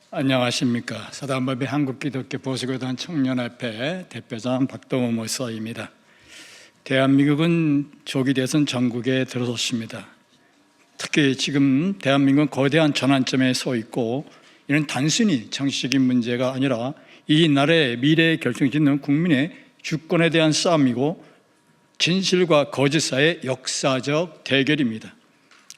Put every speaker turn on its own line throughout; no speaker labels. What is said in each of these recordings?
안녕하십니까. 사단법인 한국기독교 보수교단 청년협회 대표장 박동호 목사입니다. 대한민국은 조기 대선 전국에 들어섰습니다. 특히 지금 대한민국은 거대한 전환점에 서 있고, 이는 단순히 정치적인 문제가 아니라 이 나라의 미래에 결정짓는 국민의 주권에 대한 싸움이고 진실과 거짓 사이의 역사적 대결입니다.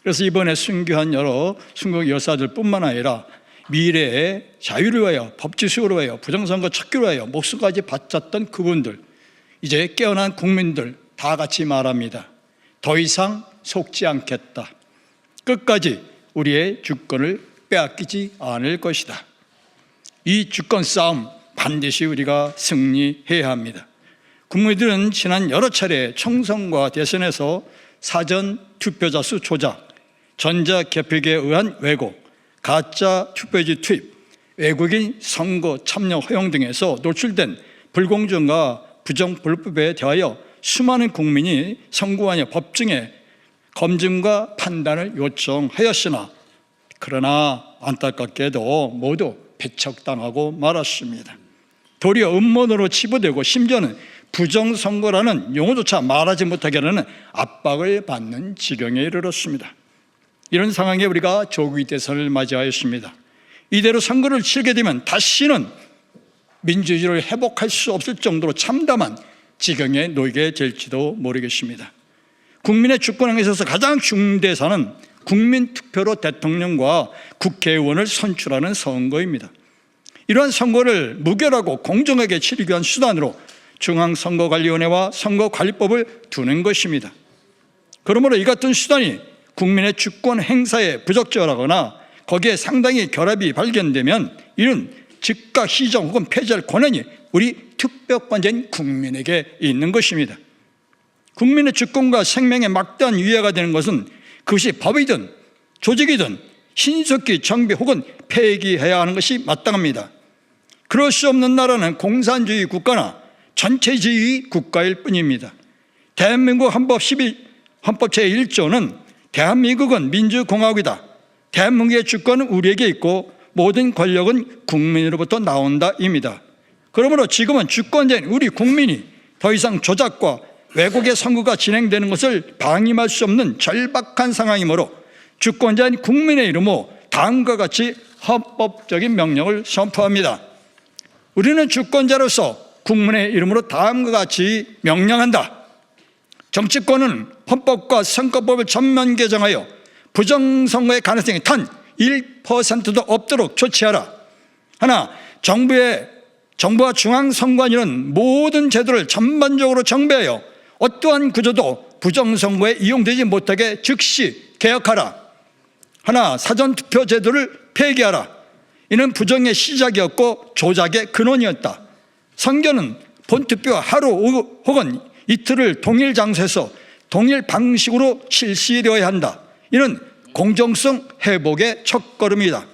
그래서 이번에 순교한 여러 순국 여사들뿐만 아니라 미래의 자유를 위하여, 법치수호를 위하여, 부정선거 척결을 위하여 목숨까지 바쳤던 그분들, 이제 깨어난 국민들 다 같이 말합니다. 더 이상 속지 않겠다. 끝까지 우리의 주권을 빼앗기지 않을 것이다. 이 주권 싸움 반드시 우리가 승리해야 합니다. 국민들은 지난 여러 차례 총선과 대선에서 사전 투표자 수 조작, 전자개표기에 의한 왜곡, 가짜 투표지 투입, 외국인 선거 참여 허용 등에서 노출된 불공정과 부정불법에 대하여 수많은 국민이 선고안의 법정에 검증과 판단을 요청하였으나, 그러나 안타깝게도 모두 배척당하고 말았습니다. 도리어 음모론으로 치부되고 심지어는 부정선거라는 용어조차 말하지 못하게 하는 압박을 받는 지경에 이르렀습니다. 이런 상황에 우리가 조기 대선을 맞이하였습니다. 이대로 선거를 치르게 되면 다시는 민주주의를 회복할 수 없을 정도로 참담한 지경에 놓이게 될지도 모르겠습니다. 국민의 주권에 있어서 가장 중대한 사안은 국민투표로 대통령과 국회의원을 선출하는 선거입니다. 이러한 선거를 무결하고 공정하게 치르기 위한 수단으로 중앙선거관리위원회와 선거관리법을 두는 것입니다. 그러므로 이 같은 수단이 국민의 주권 행사에 부적절하거나 거기에 상당히 결합이 발견되면 이는 즉각 시정 혹은 폐지할 권한이 우리 투표권자인 국민에게 있는 것입니다. 국민의 주권과 생명에 막대한 위해가 되는 것은 그것이 법이든 조직이든 신속히 정비 혹은 폐기해야 하는 것이 마땅합니다. 그럴 수 없는 나라는 공산주의 국가나 전체주의 국가일 뿐입니다. 대한민국 헌법 제1조는 대한민국은 민주공화국이다. 대한민국의 주권은 우리에게 있고 모든 권력은 국민으로부터 나온다입니다. 그러므로 지금은 주권자인 우리 국민이 더 이상 조작과 왜곡의 선거가 진행되는 것을 방임할 수 없는 절박한 상황이므로 주권자인 국민의 이름으로 다음과 같이 헌법적인 명령을 선포합니다. 우리는 주권자로서 국민의 이름으로 다음과 같이 명령한다. 정치권은 헌법과 선거법을 전면 개정하여 부정선거의 가능성이 단 1%도 없도록 조치하라. 하나, 정부와 중앙선관위는 모든 제도를 전반적으로 정비하여 어떠한 구조도 부정선거에 이용되지 못하게 즉시 개혁하라. 하나, 사전투표 제도를 폐기하라. 이는 부정의 시작이었고 조작의 근원이었다. 선거는 본투표 하루 혹은 이틀을 동일 장소에서 동일 방식으로 실시되어야 한다. 이는 공정성 회복의 첫걸음이다.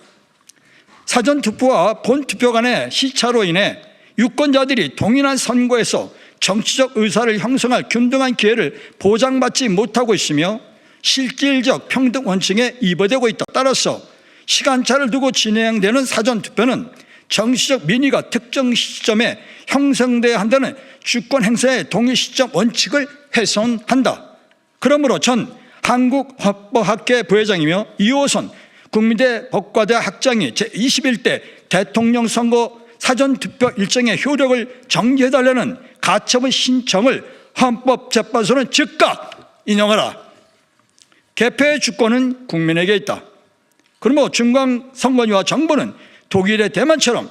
사전투표와 본투표 간의 시차로 인해 유권자들이 동일한 선거에서 정치적 의사를 형성할 균등한 기회를 보장받지 못하고 있으며 실질적 평등 원칙에 위배되고 있다. 따라서 시간차를 두고 진행되는 사전투표는 정치적 민의가 특정 시점에 형성돼야 한다는 주권 행사의 동일 시점 원칙을 훼손한다. 그러므로 전 한국헌법학회 부회장이며 이호선 국민대 법과대 학장이 제21대 대통령 선거 사전투표 일정의 효력을 정지해달라는 가처분 신청을 헌법재판소는 즉각 인용하라. 개표의 주권은 국민에게 있다. 그러므로 중앙선관위와 정부는 독일의 대만처럼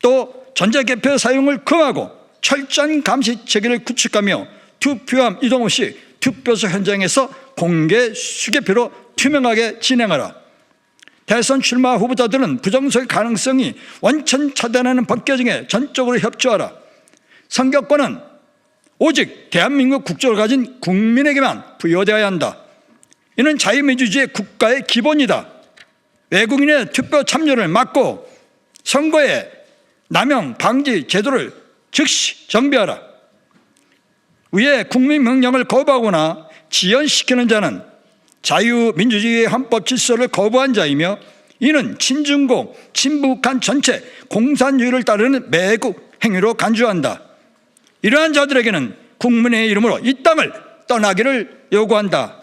또 전자개표 사용을 금하고 철저한 감시 체계를 구축하며 투표함 이동 없이 투표소 현장에서 공개 수개표로 투명하게 진행하라. 대선 출마 후보자들은 부정선거의 가능성이 원천 차단하는 법 개정에 전적으로 협조하라. 선거권은 오직 대한민국 국적을 가진 국민에게만 부여되어야 한다. 이는 자유민주주의 국가의 기본이다. 외국인의 투표 참여를 막고 선거의 남용 방지 제도를 즉시 정비하라. 위에 국민 명령을 거부하거나 지연시키는 자는 자유민주주의의 헌법 질서를 거부한 자이며 이는 친중국, 친북한 전체 공산주의를 따르는 매국 행위로 간주한다. 이러한 자들에게는 국민의 이름으로 이 땅을 떠나기를 요구한다.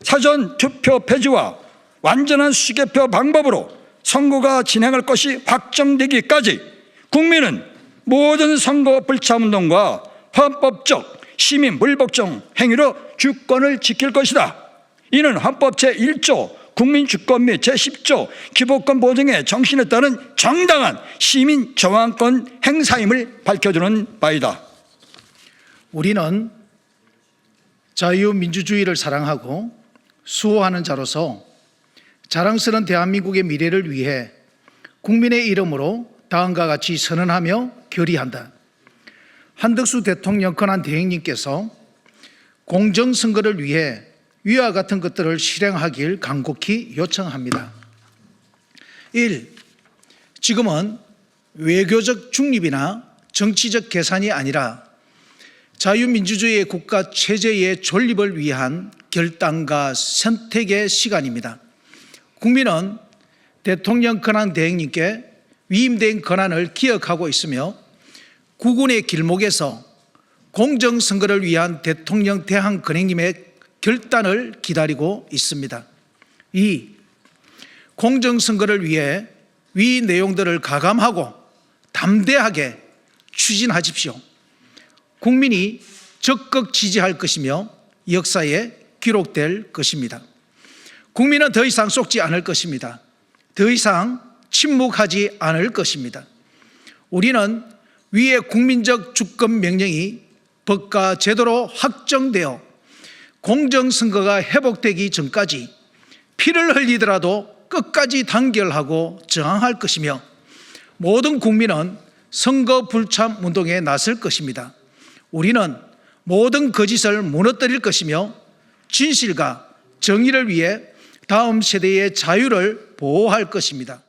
사전 투표 폐지와 완전한 수개표 방법으로 선거가 진행할 것이 확정되기까지 국민은 모든 선거 불참운동과 헌법적 시민 불복종 행위로 주권을 지킬 것이다. 이는 헌법 제1조 국민주권 및 제10조 기본권 보장의 정신에 따른 정당한 시민 저항권 행사임을 밝혀주는 바이다.
우리는 자유민주주의를 사랑하고 수호하는 자로서 자랑스러운 대한민국의 미래를 위해 국민의 이름으로 다음과 같이 선언하며 결의한다. 한덕수 대통령 권한 대행님께서 공정선거를 위해 위와 같은 것들을 실행하길 간곡히 요청합니다. 1. 지금은 외교적 중립이나 정치적 계산이 아니라 자유민주주의의 국가 체제의 존립을 위한 결단과 선택의 시간입니다. 국민은 대통령 권한 대행님께 위임된 권한을 기억하고 있으며 국군의 길목에서 공정선거를 위한 대통령 대항 권행님의 결단을 기다리고 있습니다. 2. 공정선거를 위해 위 내용들을 가감하고 담대하게 추진하십시오. 국민이 적극 지지할 것이며 역사에 기록될 것입니다. 국민은 더 이상 속지 않을 것입니다. 더 이상 침묵하지 않을 것입니다. 우리는 위의 국민적 주권 명령이 법과 제도로 확정되어 공정선거가 회복되기 전까지 피를 흘리더라도 끝까지 단결하고 저항할 것이며 모든 국민은 선거 불참 운동에 나설 것입니다. 우리는 모든 거짓을 무너뜨릴 것이며 진실과 정의를 위해 다음 세대의 자유를 보호할 것입니다.